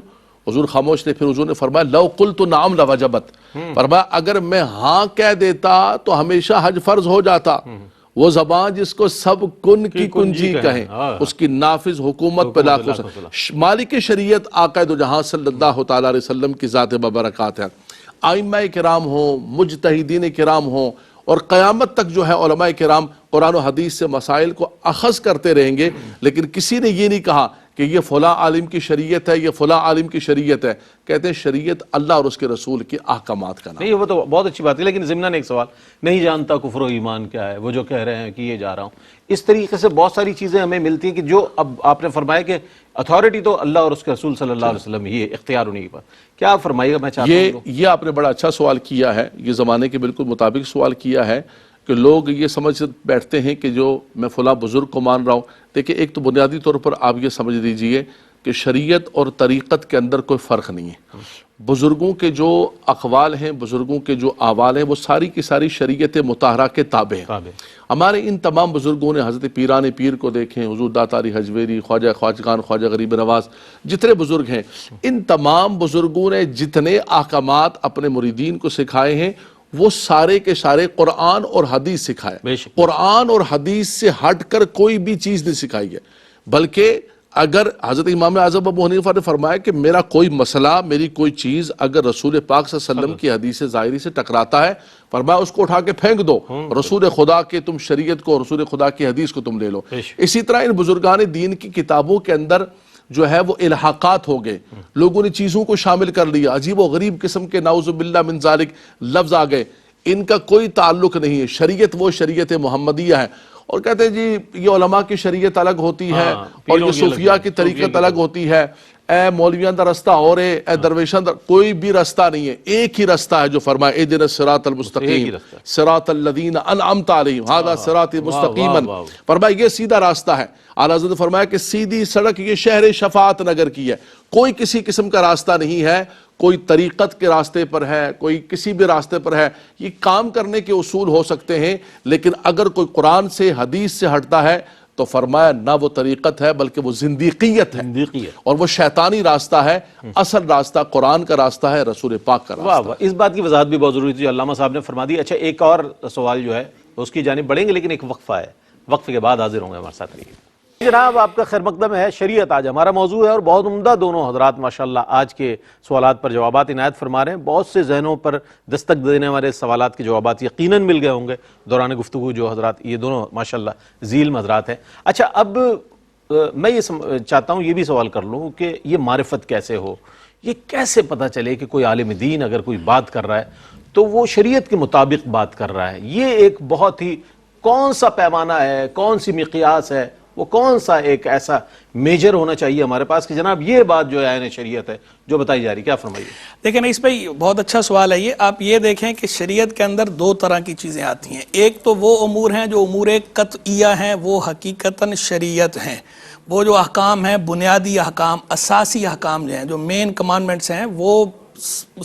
حضور خاموش تھے. پھر حضور نے فرمایا لو قلت نعم لوجبت, فرمایا اگر میں ہاں کہہ دیتا تو ہمیشہ حج فرض ہو جاتا. وہ زبان جس کو سب کن کی کنجی کہیں اس کی نافذ حکومت پہ لاکھوں. مالک شریعت آقا دو جہاں صلی اللہ تعالیٰ علیہ وسلم کی ذات ببرکات ہے. ائمہ کرام ہوں, مجتہدین کرام ہوں, اور قیامت تک جو ہے علماء کرام قرآن و حدیث سے مسائل کو اخذ کرتے رہیں گے. لیکن کسی نے یہ نہیں کہا کہ یہ فلاں عالم کی شریعت ہے, یہ فلاں عالم کی شریعت ہے. کہتے ہیں شریعت اللہ اور اس کے رسول کے احکامات کا نام. نہیں, وہ تو بہت اچھی بات ہے, لیکن ضمناً ایک سوال, نہیں جانتا کفر و ایمان کیا ہے, وہ جو کہہ رہے ہیں کہ یہ جا رہا ہوں, اس طریقے سے بہت ساری چیزیں ہمیں ملتی ہیں کہ جو اب آپ نے فرمایا کہ اتھارٹی تو اللہ اور اس کے رسول صلی اللہ علیہ وسلم, یہ اختیار انہیں کے پاس. کیا آپ فرمائیے گا؟ میں چاہتا ہوں یہ آپ نے بڑا اچھا سوال کیا ہے, یہ زمانے کے بالکل مطابق سوال کیا ہے کہ لوگ یہ سمجھ بیٹھتے ہیں کہ جو میں فلاں بزرگ کو مان رہا ہوں. دیکھیں, ایک تو بنیادی طور پر آپ یہ سمجھ لیجئے کہ شریعت اور طریقت کے اندر کوئی فرق نہیں ہے. بزرگوں کے جو اقوال ہیں، بزرگوں کے جو اعوال ہیں، وہ ساری کی ساری شریعت مطہرہ کے تابع ہیں. ہمارے ان تمام بزرگوں نے، حضرت پیران پیر کو دیکھیں، حضور داتاری حجویری، خواجہ خواجگان، خواجہ غریب نواز، جتنے بزرگ ہیں، ان تمام بزرگوں نے جتنے احکامات اپنے مریدین کو سکھائے ہیں وہ سارے کے سارے قرآن اور حدیث سکھائے. قرآن اور حدیث سے ہٹ کر کوئی بھی چیز نہیں سکھائی ہے. بلکہ اگر حضرت امام اعظم ابو حنیفہ نے فرمایا کہ میرا کوئی مسئلہ، میری کوئی چیز اگر رسول پاک صلی اللہ علیہ وسلم کی حدیث ظاہری سے ٹکراتا ہے، فرمایا اس کو اٹھا کے پھینک دو، رسول خدا کے تم شریعت کو، رسول خدا کی حدیث کو تم لے لو. اسی طرح ان بزرگان دین کی کتابوں کے اندر جو ہے وہ الحاقات ہو گئے، لوگوں نے چیزوں کو شامل کر لیا، عجیب و غریب قسم کے نعوذ باللہ من ذالک لفظ آ گئے. ان کا کوئی تعلق نہیں ہے. شریعت وہ شریعت محمدیہ ہے. اور کہتے ہیں جی یہ علماء کی شریعت الگ ہوتی ہے اور یہ صوفیہ کی طریقت الگ ہوتی ہے. اے مولویان دا رستہ اور اے درویشان دا، کوئی بھی رستہ نہیں ہے. ایک ہی رستہ ہے جو فرمایا اہدنا الصراط المستقیم صراط الذین انعمت علیہم ھذا صراط مستقیما. فرمایا یہ سیدھا راستہ ہے. اعلیٰ حضرت نے فرمایا کہ سیدھی سڑک یہ شہر شفاعت نگر کی ہے. کوئی کسی قسم کا راستہ نہیں ہے. کوئی طریقت کے راستے پر ہے، کوئی کسی بھی راستے پر ہے. یہ کام کرنے کے اصول ہو سکتے ہیں، لیکن اگر کوئی قرآن سے حدیث سے ہٹتا ہے تو فرمایا نہ وہ طریقت ہے بلکہ وہ زندیقیت ہے، اور وہ شیطانی راستہ ہے. اصل راستہ قرآن کا راستہ ہے، رسول پاک کا راستہ. اس بات کی وضاحت بھی بہت ضروری تھی جو علامہ صاحب نے فرما دی. اچھا ایک اور سوال جو ہے اس کی جانب بڑھیں گے، لیکن ایک وقفہ ہے، وقفے کے بعد حاضر ہوں گے ہمارے ساتھ. رہیے جناب، آپ کا خیر مقدم ہے. شریعت آج ہمارا موضوع ہے اور بہت عمدہ دونوں حضرات ماشاءاللہ آج کے سوالات پر جوابات عنایت فرما رہے ہیں. بہت سے ذہنوں پر دستک دینے والے سوالات کے جوابات یقیناً مل گئے ہوں گے دوران گفتگو. جو حضرات یہ دونوں ماشاءاللہ ذیل حضرات ہیں. اچھا اب میں یہ چاہتا ہوں یہ بھی سوال کر لوں کہ یہ معرفت کیسے ہو، یہ کیسے پتہ چلے کہ کوئی عالم دین اگر کوئی بات کر رہا ہے تو وہ شریعت کے مطابق بات کر رہا ہے. یہ ایک بہت ہی کون سا پیمانہ ہے، کون سی مقیاس ہے، وہ کون سا ایک ایسا میجر ہونا چاہیے ہمارے پاس کہ جناب یہ بات جو ہے عین شریعت ہے جو بتائی جا رہی. کیا فرمائیے؟ دیکھیں اس پہ بہت اچھا سوال ہے یہ. آپ یہ دیکھیں کہ شریعت کے اندر دو طرح کی چیزیں آتی ہیں. ایک تو وہ امور ہیں جو امور قطعیہ ہیں، وہ حقیقتاً شریعت ہیں. وہ جو احکام ہیں، بنیادی احکام، اساسی احکام جو ہیں، جو مین کمانڈمنٹس ہیں، وہ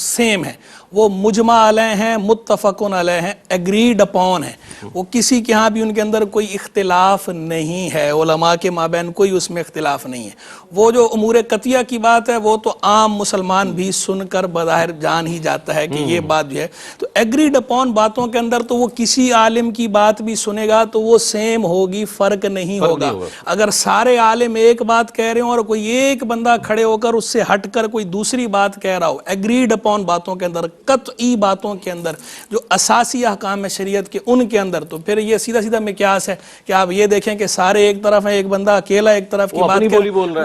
سیم ہیں، وہ مجمع علیہ ہیں، متفقن علیہ ہیں، ایگریڈ اپون ہیں. وہ کسی کے ہاں بھی ان کے اندر کوئی اختلاف نہیں ہے. علماء کے مابین کوئی اس میں اختلاف نہیں ہے. وہ جو امور قطعیہ کی بات ہے وہ تو عام مسلمان بھی سن کر بظاہر جان ہی جاتا ہے کہ یہ بات جو ہے. تو ایگریڈ اپون باتوں کے اندر تو وہ کسی عالم کی بات بھی سنے گا تو وہ سیم ہوگی، فرق نہیں ہوگا. اگر سارے عالم ایک بات کہہ رہے ہوں اور کوئی ایک بندہ کھڑے ہو کر اس سے ہٹ کر کوئی دوسری بات کہہ رہا ہو، ایگریڈ اپون باتوں کے اندر، قطعی باتوں کے اندر، جو اساسی احکام ہے شریعت کے ان کے اندر، تو پھر یہ سیدھا سیدھا مقیاس ہے کہ آپ یہ دیکھیں کہ سارے ایک طرف ہیں، ایک بندہ اکیلا ایک طرف کی بات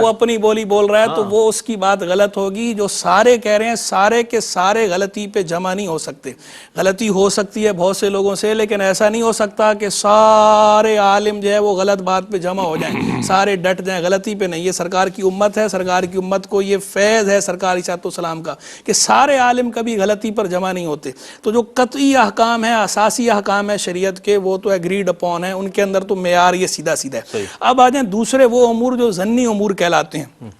وہ اپنی بولی بول رہا ہے تو وہ اس کی بات غلط ہوگی. جو سارے کہہ رہے ہیں سارے کے سارے غلطی پہ جمع نہیں ہو سکتے. غلطی ہو سکتی ہے بہت سے لوگوں سے، لیکن ایسا نہیں ہو سکتا کہ سارے عالم جو ہے وہ غلط بات پہ جمع ہو جائیں، سارے ڈٹ جائیں. غلطی پہ نہیں. یہ سرکار کی امت ہے، سرکار کی امت کو یہ فیض ہے سرکار علیہ السلام کا کہ سارے عالم کبھی غلطی پر جمع نہیں ہوتے. تو جو قطعی احکام ہیں، اساسی احکام ہیں شریعت کے، وہ تو ایگریڈ اپون ہیں. ان کے اندر تو معیار یہ سیدھا سیدھا ہے. اب آ جائیں دوسرے وہ امور جو ظنی امور کہلاتے ہیں.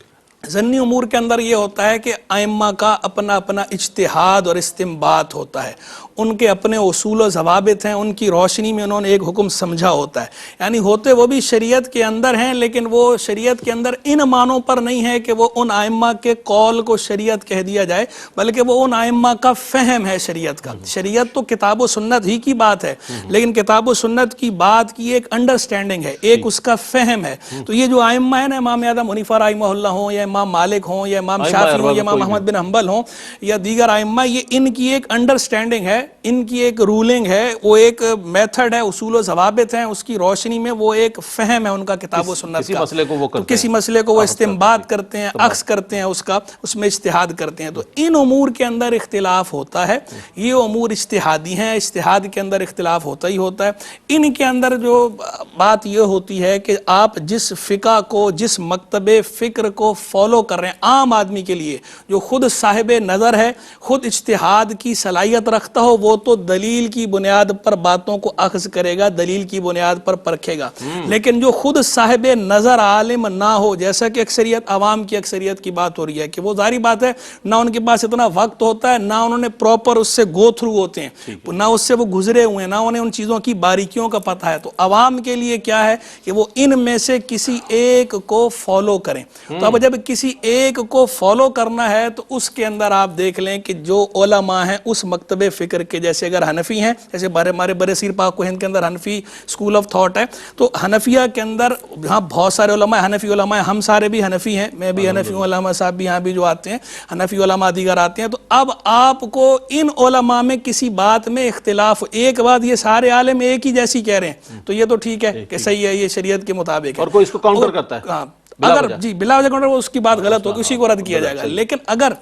ظنی امور کے اندر یہ ہوتا ہے کہ ائمہ کا اپنا اپنا اجتہاد اور استنباط ہوتا ہے. ان کے اپنے اصول و ضوابط ہیں، ان کی روشنی میں انہوں نے ایک حکم سمجھا ہوتا ہے. یعنی ہوتے وہ بھی شریعت کے اندر ہیں، لیکن وہ شریعت کے اندر ان معنوں پر نہیں ہے کہ وہ ان ائمہ کے قول کو شریعت کہہ دیا جائے، بلکہ وہ ان ائمہ کا فہم ہے شریعت کا. شریعت تو کتاب و سنت ہی کی بات ہے، لیکن کتاب و سنت کی بات کی ایک انڈرسٹینڈنگ ہے، ایک اس کا فہم ہے. تو یہ جو ائمہ ہیں نا، امام اعظم حنیفہ رحمہ اللہ ہوں، یا امام مالک ہوں، یا امام شافعی ہوں، یا امام احمد بن حنبل ہوں، یا دیگر ائمہ، یہ ان کی ایک انڈرسٹینڈنگ ہے، ان کی ایک رولنگ ہے، وہ ایک میتھڈ ہے، اصول و ضوابط ہیں. اس کی روشنی میں وہ ایک فہم ہے ان کا کتاب و سنت کا. کسی مسئلے کو وہ استنباط کرتے ہیں، عکس کرتے ہیں، اس میں اجتہاد کرتے ہیں. تو ان امور کے اندر اختلاف ہوتا ہے. یہ امور اجتہادی ہیں، اجتہاد کے اندر اختلاف ہوتا ہی ہوتا ہے. ان کے اندر جو بات یہ ہوتی ہے کہ آپ جس فقہ کو، جس مکتب فکر کو فالو کر رہے ہیں، عام آدمی کے لیے جو خود صاحب نظر ہے، خود اجتہاد کی صلاحیت رکھتا ہو، وہ تو دلیل کی بنیاد پر باتوں کو اخذ کرے گا، دلیل کی بنیاد پر پرکھے گا. لیکن جو خود صاحب نظر عالم نہ ہو، جیسا کہ اکثریت عوام کی اکثریت کی بات ہو رہی ہے کہ وہ ظاہری بات ہے نہ ان کے پاس اتنا وقت ہوتا ہے، نہ انہوں نے پراپر اس سے گو تھرو ہوتے ہیں، نہ اس سے وہ گزرے ہوئے ہیں، نہ انہیں ان چیزوں کی باریکیوں کا پتہ ہے. تو عوام کے لیے کیا ہے کہ وہ ان میں سے کسی ایک کو فالو کریں. تو اب جب کسی ایک کو فالو کرنا ہے تو اس کے اندر آپ دیکھ لیں کہ جو علماء ہیں اس مکتب فکر کے، جیسے اگر حنفی ہیں، جیسے ہمارے برے صغیر پاک و ہند کے اندر حنفی اسکول آف تھاٹ ہے، تو حنفیہ کے اندر ہاں بہت سارے علماء حنفی علماء، ہم سارے بھی حنفی ہیں، میں بھی حنفی ہوں، علماء صاحب بھی یہاں بھی جو آتے ہیں حنفی علماء دیگر آتے ہیں. تو اب آپ کو ان علماء میں کسی بات میں اختلاف، ایک بات یہ سارے عالم ایک ہی جیسی کہہ رہے ہیں تو یہ تو ٹھیک ہے کہ صحیح ہے، یہ شریعت کے مطابق ہے، اور کوئی اس کو کاؤنٹر کرتا ہے اگر جی بلا وجہ کاؤنٹر، وہ اس کی بات غلط ہوگی، اسی کو رد کیا جائے گا. لیکن اگر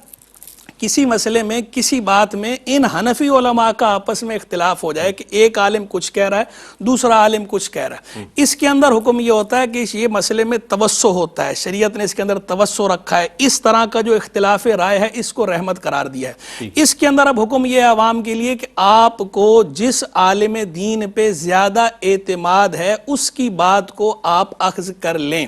کسی مسئلے میں کسی بات میں ان حنفی علماء کا آپس میں اختلاف ہو جائے کہ ایک عالم کچھ کہہ رہا ہے، دوسرا عالم کچھ کہہ رہا ہے، اس کے اندر حکم یہ ہوتا ہے کہ یہ مسئلے میں توسع ہوتا ہے، شریعت نے اس کے اندر توسع رکھا ہے، اس طرح کا جو اختلاف رائے ہے اس کو رحمت قرار دیا ہے. اس کے اندر اب حکم یہ ہے عوام کے لیے کہ آپ کو جس عالم دین پہ زیادہ اعتماد ہے اس کی بات کو آپ اخذ کر لیں،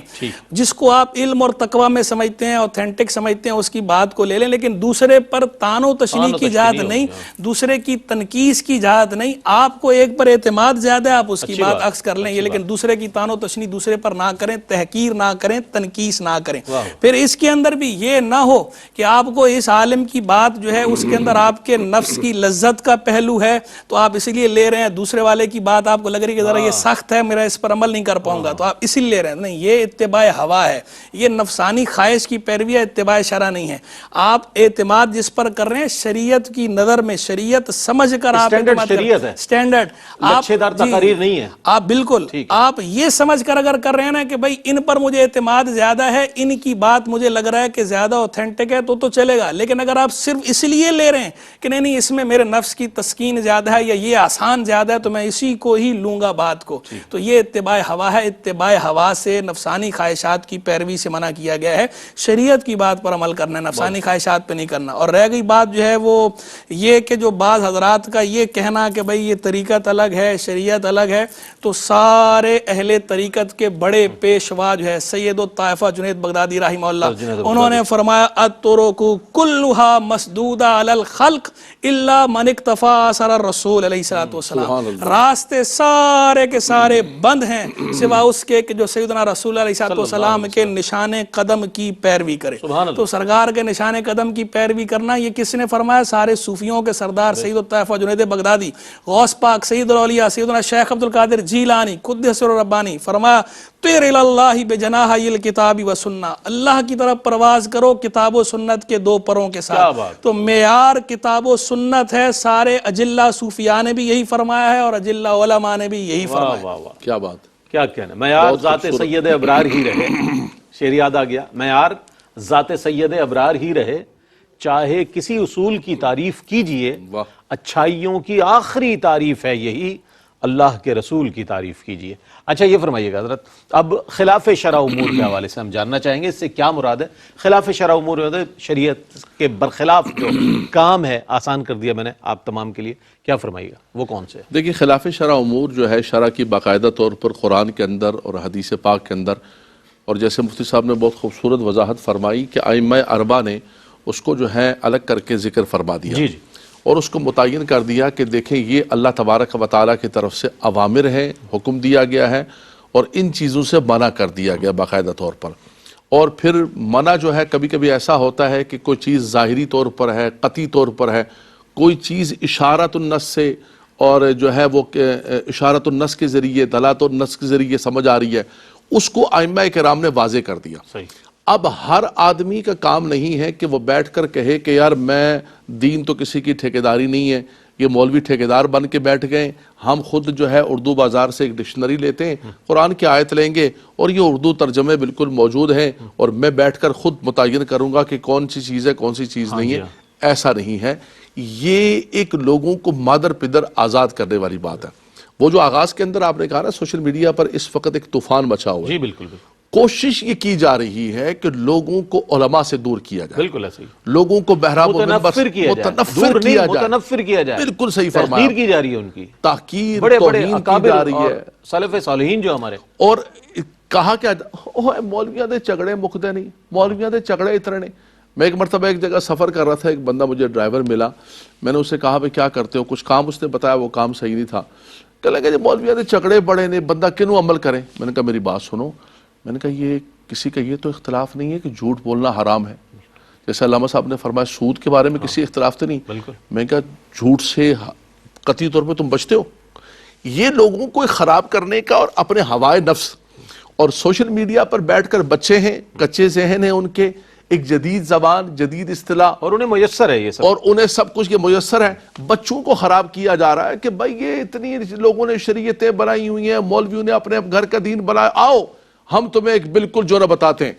جس کو آپ علم اور تقوی میں سمجھتے ہیں، اوتھینٹک سمجھتے ہیں، اس کی بات کو لے لیں، لیکن دوسرے پر تان و تشنیع کی اجازت نہیں، دوسرے کی تنقیص کی اجازت نہیں. آپ کو ایک پر اعتماد زیادہ ہے، آپ اس کی بات اخذ کر لیں، لیکن دوسرے کی تان و تشنیع دوسرے پر نہ کریں، تحقیر نہ کریں، تنقیص نہ کریں. پھر اس کے اندر بھی یہ نہ ہو کہ آپ کو اس عالم کی بات جو ہے اس کے اندر آپ کے نفس کی لذت کا پہلو ہے تو آپ اسی لیے لے رہے ہیں، دوسرے والے کی بات آپ کو لگ رہی ہے کہ ذرا یہ سخت ہے، میرا اس پر عمل نہیں کر پاؤں گا تو آپ اسی لیے لے رہے ہیں. نہیں، یہ اتباع ہوا ہے، یہ نفسانی خواہش کی پیروی ہے، اتباع شرع نہیں ہے. آپ اعتماد جس پر کر رہے ہیں شریعت کی نظر میں، شریعت سمجھ کر آپ اسٹینڈرڈ شریعت ہے، اسٹینڈرڈ لچھے دار تقاریر نہیں ہے. آپ بالکل آپ یہ سمجھ کر اگر کر رہے ہیں نا کہ بھائی ان پر مجھے اعتماد زیادہ ہے، ان کی بات مجھے لگ رہا ہے کہ زیادہ اوتھینٹک ہے تو چلے گا. لیکن اگر آپ صرف اس لیے لے رہے ہیں کہ نہیں اس میں میرے نفس کی تسکین زیادہ ہے یا یہ آسان زیادہ ہے تو میں اسی کو ہی لوں گا بات کو، تو یہ اتباع ہوا ہے. اتباع ہوا سے نفسانی خواہشات کی پیروی سے منع کیا گیا ہے، شریعت کی بات پر عمل کرنا ہے، نفسانی خواہشات پہ نہیں کرنا. اور رہ گئی بات جو ہے وہ یہ کہ جو بعض حضرات کا یہ کہنا کہ بھئی یہ طریقت الگ ہے، شریعت الگ ہے، تو سارے اہل طریقت کے بڑے پیشوا جو ہے سید الطائفہ جنید بغدادی رحمہ اللہ، انہوں نے فرمایا الطرق کلھا مسدودہ علی الخلق الا من اکتفى اثر الرسول علیہ الصلوۃ والسلام. راستے سارے کے سارے بند ہیں سوا اس کے کہ جو سیدنا رسول علیہ الصلوۃ والسلام کے نشان قدم کی پیروی کرے. تو سرکار کے نشان قدم کی پیروی کرنا یہ کس نے فرمایا؟ سارے صوفیوں کے سردار سید الطائفہ جنید بغدادی، غوث پاک سید الاولیاء سیدنا شیخ عبد القادر جیلانی قدس سر ربانی فرمایا طیر الی اللہ بجناحی الکتاب و سنہ، اللہ کی طرف پرواز کرو کتاب و سنت کے دو پروں کے ساتھ. تو معیار کتاب و سنت ہے، سارے اجلہ صوفیاء نے بھی یہی فرمایا ہے اور اجلہ علماء نے بھی یہی فرمایا. کیا بات، کیا کہنا، معیار ذات سید ابرار ہی رہے. شعر یاد آ گیا، معیار ذات سید ابرار ہی رہے، چاہے کسی اصول کی تعریف کیجئے، اچھائیوں کی آخری تعریف ہے یہی، اللہ کے رسول کی تعریف کیجئے. اچھا یہ فرمائیے گا حضرت، اب خلاف شرع امور کے حوالے سے ہم جاننا چاہیں گے اس سے کیا مراد ہے. خلاف شرع امور شریعت کے برخلاف جو کام ہے آسان کر دیا میں نے آپ تمام کے لیے، کیا فرمائیے گا وہ کون سے؟ دیکھیے خلاف شرع امور جو ہے شرع کی باقاعدہ طور پر قرآن کے اندر اور حدیث پاک کے اندر، اور جیسے مفتی صاحب نے بہت خوبصورت وضاحت فرمائی کہ ائمہ اربعہ نے اس کو جو ہے الگ کر کے ذکر فرما دیا اور اس کو متعین کر دیا کہ دیکھیں یہ اللہ تبارک و تعالیٰ کی طرف سے اوامر ہے، حکم دیا گیا ہے اور ان چیزوں سے منع کر دیا گیا باقاعدہ طور پر. اور پھر منع جو ہے کبھی کبھی ایسا ہوتا ہے کہ کوئی چیز ظاہری طور پر ہے، قطعی طور پر ہے، کوئی چیز اشارۃ النص سے اور جو ہے وہ اشارۃ النص کے ذریعے، دلالت النص کے ذریعے سمجھ آ رہی ہے، اس کو ائمہ کرام نے واضح کر دیا. اب ہر آدمی کا کام نہیں ہے کہ وہ بیٹھ کر کہے کہ یار میں دین تو کسی کی ٹھیکیداری نہیں ہے، یہ مولوی ٹھیکیدار بن کے بیٹھ گئے، ہم خود جو ہے اردو بازار سے ایک ڈکشنری لیتے ہیں، قرآن کی آیت لیں گے اور یہ اردو ترجمے بالکل موجود ہیں اور میں بیٹھ کر خود متعین کروں گا کہ کون سی چیز ہے کون سی چیز نہیں ہے. ایسا نہیں ہے. یہ ایک لوگوں کو مادر پدر آزاد کرنے والی بات ہے. وہ جو آغاز کے اندر آپ نے کہا نا سوشل میڈیا پر اس وقت ایک طوفان مچا ہوا ہے، جی بالکل. کوشش یہ کی جا رہی ہے کہ لوگوں کو علماء سے دور کیا جائے، بالکل ایسے ہی لوگوں کو بحراب و منبر متنفر کیا جائے، متنفر کیا جائے، متنفر کیا جائے، بالکل صحیح فرمایا، تحقیر کی جا رہی ہے ان کی، تحقیر بڑے بڑے توہین کی اکابر جا رہی اور ہے، سلف صالحین جو ہمارے، اور کہا کیا مولویاں دے چگڑے مکدے نہیں، مولویاں دے چگڑے اترے نہیں۔ میں ایک مرتبہ ایک جگہ سفر کر رہا تھا، ایک بندہ مجھے ڈرائیور ملا، میں نے اسے کہا بھئی کیا کرتے ہو، کچھ کام اس نے بتایا، وہ کام صحیح نہیں تھا، کہ لگے مولویاں دے چگڑے بڑے نہیں، بندہ کنوں عمل کرے؟ میں نے کہا میری بات سنو، میں نے کہا یہ کسی کا یہ تو اختلاف نہیں ہے کہ جھوٹ بولنا حرام ہے، جیسے علامہ صاحب نے فرمایا سود کے بارے میں کسی اختلاف تو نہیں، میں نے کہا جھوٹ سے قطعی طور پہ تم بچتے ہو؟ یہ لوگوں کو خراب کرنے کا اور اپنے ہوائے نفس اور سوشل میڈیا پر بیٹھ کر بچے ہیں، کچے ذہن ہیں ان کے، ایک جدید زبان، جدید اصطلاح، اور انہیں میسر ہے یہ سب، اور انہیں سب کچھ یہ میسر ہے، بچوں کو خراب کیا جا رہا ہے کہ بھائی یہ اتنی لوگوں نے شریعتیں بنائی ہوئی ہیں، مولویوں نے اپنے گھر کا دین بنایا، آؤ ہم تمہیں ایک بالکل جو نہ بتاتے ہیں۔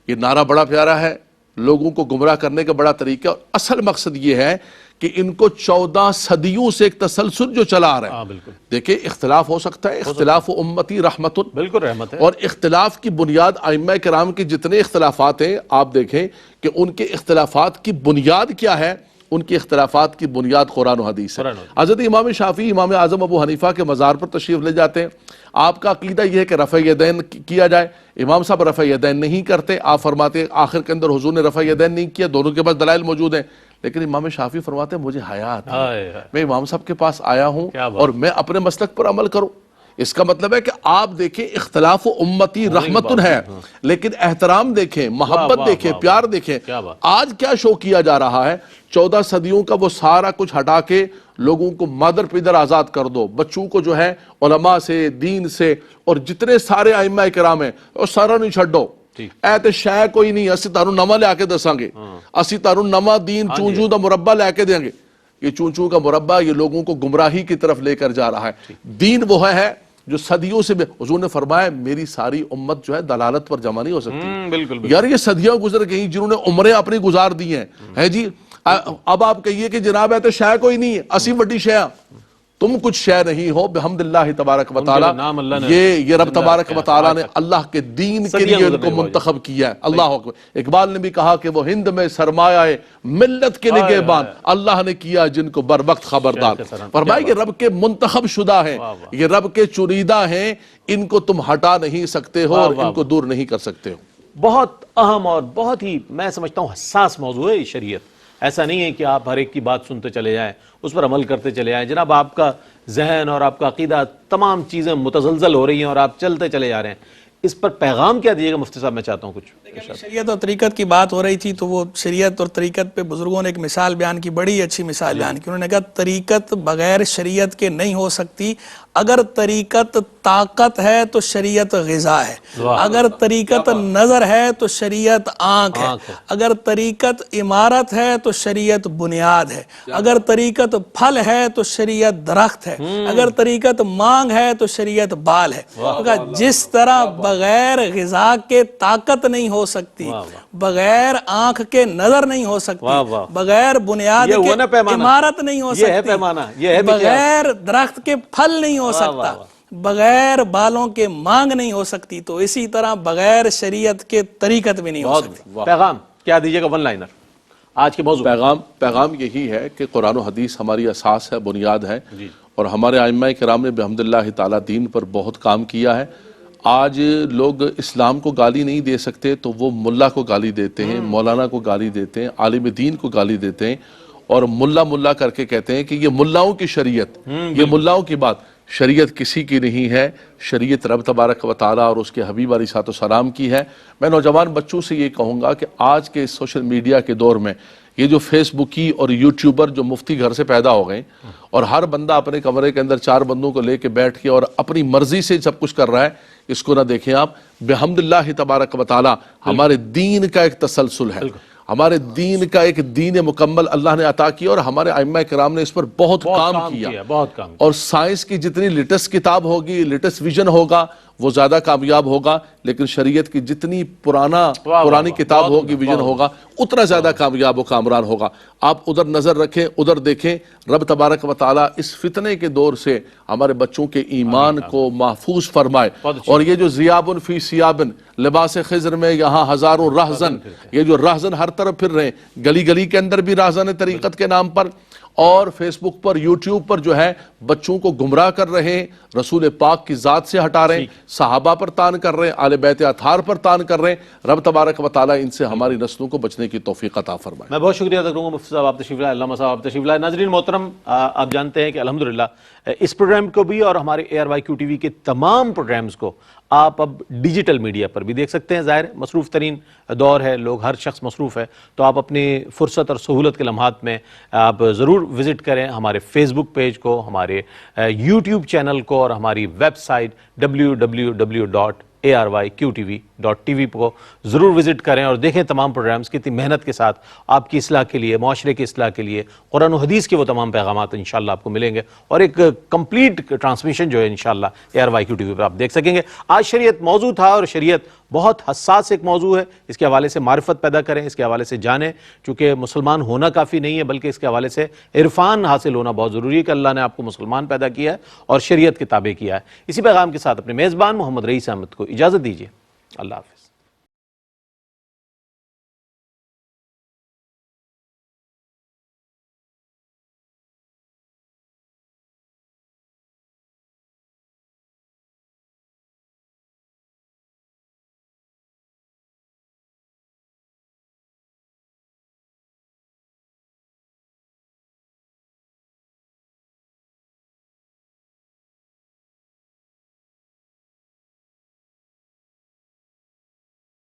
یہ نعرہ بڑا پیارا ہے، لوگوں کو گمراہ کرنے کا بڑا طریقہ، اور اصل مقصد یہ ہے کہ ان کو 14 صدیوں سے ایک تسلسل جو چلا آ رہا ہے، دیکھیں اختلاف ہو سکتا ہے، اختلاف امتی رحمت، بالکل رحمت ہے، اور اختلاف کی بنیاد ائمہ کرام کے جتنے اختلافات ہیں آپ دیکھیں کہ ان کے اختلافات کی بنیاد کیا ہے، ان کی اختلافات کی بنیاد قرآن و حدیث ہے۔ حضرت امام شافعی امام اعظم ابو حنیفہ کے مزار پر تشریف لے جاتے ہیں، آپ کا عقیدہ یہ ہے کہ رفع یدین کیا جائے، امام صاحب رفع یدین نہیں کرتے، آپ فرماتے ہیں آخر کے اندر حضور نے رفع یدین نہیں کیا، دونوں کے پاس دلائل موجود ہیں، لیکن امام شافعی فرماتے ہیں مجھے حیا آتی ہے، میں امام صاحب کے پاس آیا ہوں اور میں اپنے مسلک پر عمل کروں۔ اس کا مطلب ہے کہ آپ دیکھیں اختلاف و امتی رحمتن ہے، لیکن احترام دیکھیں، محبت دیکھیں، پیار دیکھیں۔ آج کیا شو کیا جا رہا ہے؟ 14 صدیوں کا وہ سارا کچھ ہٹا کے لوگوں کو مادر پیدر آزاد کر دو، بچوں کو جو ہے علماء سے، دین سے، اور جتنے سارے ائمہ کرام ہیں وہ سارا نہیں چھڈو، اے تے شے کوئی نہیں، اسی تانوں نواں لے کے دساں گے، اسی تانوں نواں دین چونچوں دا مربع لے کے دیں گے۔ یہ چونچوں کا مربع یہ لوگوں کو گمراہی کی طرف لے کر جا رہا ہے۔ دین وہ ہے جو صدیوں سے حضور نے فرمایا میری ساری امت جو ہے دلالت پر جمع نہیں ہو سکتی۔ یار یہ صدیوں گزر گئی جنہوں نے عمریں اپنی گزار دی ہیں جی، اب آپ کہیے کہ جناب ہے تو شے کوئی نہیں ہے، اسی وڈی شے تم کچھ شے نہیں ہو، بحمداللہ تبارک و تعالی، یہ رب تبارک و تعالی نے اللہ کے دین کے لیے ان کو منتخب کیا ہے۔ اللہ اکبر۔ اقبال نے بھی کہا کہ وہ ہند میں سرمایہ ملت کے نگہبان، اللہ نے کیا جن کو بر وقت خبردار۔ فرمایا یہ رب کے منتخب شدہ ہیں، یہ رب کے چنیدہ ہیں، ان کو تم ہٹا نہیں سکتے ہو اور ان کو دور نہیں کر سکتے ہو۔ بہت اہم اور بہت ہی میں سمجھتا ہوں حساس موضوع ہے یہ شریعت۔ ایسا نہیں ہے کہ آپ ہر ایک کی بات سنتے چلے جائیں، اس پر عمل کرتے چلے جائیں۔ جناب آپ کا ذہن اور آپ کا عقیدہ، تمام چیزیں متزلزل ہو رہی ہیں اور آپ چلتے چلے جا رہے ہیں، اس پر پیغام کیا دیجیے گا مفتی صاحب؟ میں چاہتا ہوں کچھ۔ شریعت اور طریقت کی بات ہو رہی تھی تو وہ شریعت اور طریقت پہ بزرگوں نے ایک مثال بیان کی، بڑی اچھی مثال بیان کی۔ انہوں نے کہا طریقت بغیر شریعت کے نہیں ہو سکتی، اگر طریقت طاقت ہے تو شریعت غذا ہے، اگر طریقت نظر ہے تو شریعت آنکھ ہے، اگر طریقت عمارت ہے تو شریعت بنیاد ہے، اگر طریقت پھل ہے تو شریعت درخت ہے، اگر طریقت مانگ ہے تو شریعت بال ہے۔ جس طرح بغیر غذا کے طاقت نہیں ہو سکتی، بغیر آنکھ کے نظر نہیں ہو سکتی، بغیر بنیاد کے عمارت نہیں ہو سکتی، بغیر درخت کے پھل نہیں ہو سکتا، بغیر بالوں کے مانگ نہیں ہو سکتی، تو اسی طرح بغیر شریعت کے طریقت بھی نہیں ہو سکتی۔ پیغام کیا دیجیے گا ون لائنر آج کے موضوع؟ پیغام یہی ہے کہ قرآن و حدیث ہماری اساس ہے، بنیاد ہے، اور ہمارے ائمہ کرام نے بحمداللہ تعالی دین پر بہت کام کیا ہے۔ آج لوگ اسلام کو گالی نہیں دے سکتے تو وہ ملا کو گالی دیتے ہیں، مولانا کو گالی دیتے ہیں، عالم دین کو گالی دیتے ہیں، اور ملا کر کے کہتے ہیں کہ یہ ملاؤں کی شریعت، یہ ملاؤں کی بات۔ شریعت کسی کی نہیں ہے، شریعت رب تبارک و تعالیٰ اور اس کے حبیب علیہ السلام کی ہے۔ میں نوجوان بچوں سے یہ کہوں گا کہ آج کے سوشل میڈیا کے دور میں یہ جو فیس بکی اور یوٹیوبر جو مفتی گھر سے پیدا ہو گئے، اور ہر بندہ اپنے کمرے کے اندر 4 بندوں کو لے کے بیٹھ کے اور اپنی مرضی سے سب کچھ کر رہا ہے، اس کو نہ دیکھیں آپ۔ بحمداللہ تبارک و تعالیٰ ہمارے دین کا ایک تسلسل ہے، ہمارے دین کا ایک دین مکمل اللہ نے عطا کیا، اور ہمارے ائمہ کرام نے اس پر بہت کام کیا، اور سائنس کی جتنی لیٹسٹ کتاب ہوگی، لیٹسٹ ویژن ہوگا، وہ زیادہ کامیاب ہوگا، لیکن شریعت کی جتنی پرانی کتاب ہوگی، ویژن ہوگا، اتنا زیادہ کامیاب و کامران ہوگا۔ آپ ادھر نظر رکھیں، ادھر دیکھیں۔ رب تبارک و تعالیٰ اس فتنے کے دور سے ہمارے بچوں کے ایمان کو محفوظ فرمائے۔ اور یہ جو ذیاب فی ثیاب، لباس خضر میں یہاں ہزاروں رہزن، یہ جو رہزن ہر طرف پھر رہے ہیں، گلی گلی کے اندر بھی رہزن طریقت کے نام پر، اور فیس بک پر، یوٹیوب پر جو ہے بچوں کو گمراہ کر رہے ہیں، رسول پاک کی ذات سے ہٹا رہے ہیں، صحابہ پر تان کر رہے ہیں، آل بیت اطہار پر تان کر رہے ہیں۔ رب تبارک و تعالیٰ ان سے ہماری نسلوں کو بچنے کی توفیق عطا فرمائے۔ میں بہت شکریہ ادا کروں گا مفتی صاحب، آپ تشریف لائے، علامہ صاحب آپ تشریف لائے۔ ناظرین محترم، آپ جانتے ہیں کہ الحمدللہ اس پروگرام کو بھی اور ہمارے ARYQ TV کے تمام پروگرامز کو آپ اب ڈیجیٹل میڈیا پر بھی دیکھ سکتے ہیں۔ ظاہر مصروف ترین دور ہے، لوگ ہر شخص مصروف ہے، تو آپ اپنی فرصت اور سہولت کے لمحات میں آپ ضرور وزٹ کریں ہمارے فیس بک پیج کو، ہمارے یوٹیوب چینل کو، اور ہماری ویب سائٹ www.ARYQTV.tv کو ضرور وزٹ کریں اور دیکھیں تمام پروگرامز کتنی محنت کے ساتھ آپ کی اصلاح کے لیے، معاشرے کی اصلاح کے لیے قرآن و حدیث کے وہ تمام پیغامات انشاءاللہ آپ کو ملیں گے، اور ایک کمپلیٹ ٹرانسمیشن جو ہے انشاءاللہ ARYQTV پر آپ دیکھ سکیں گے۔ آج شریعت موضوع تھا، اور شریعت بہت حساس ایک موضوع ہے، اس کے حوالے سے معرفت پیدا کریں، اس کے حوالے سے جانیں، چونکہ مسلمان ہونا کافی نہیں ہے بلکہ اس کے حوالے سے عرفان حاصل ہونا بہت ضروری ہے کہ اللہ نے آپ کو مسلمان پیدا کیا ہے اور شریعت کے تابع کیا ہے۔ اسی پیغام کے ساتھ اپنے میزبان محمد رئیس احمد کو اجازت دیجیے، اللہ حافظ۔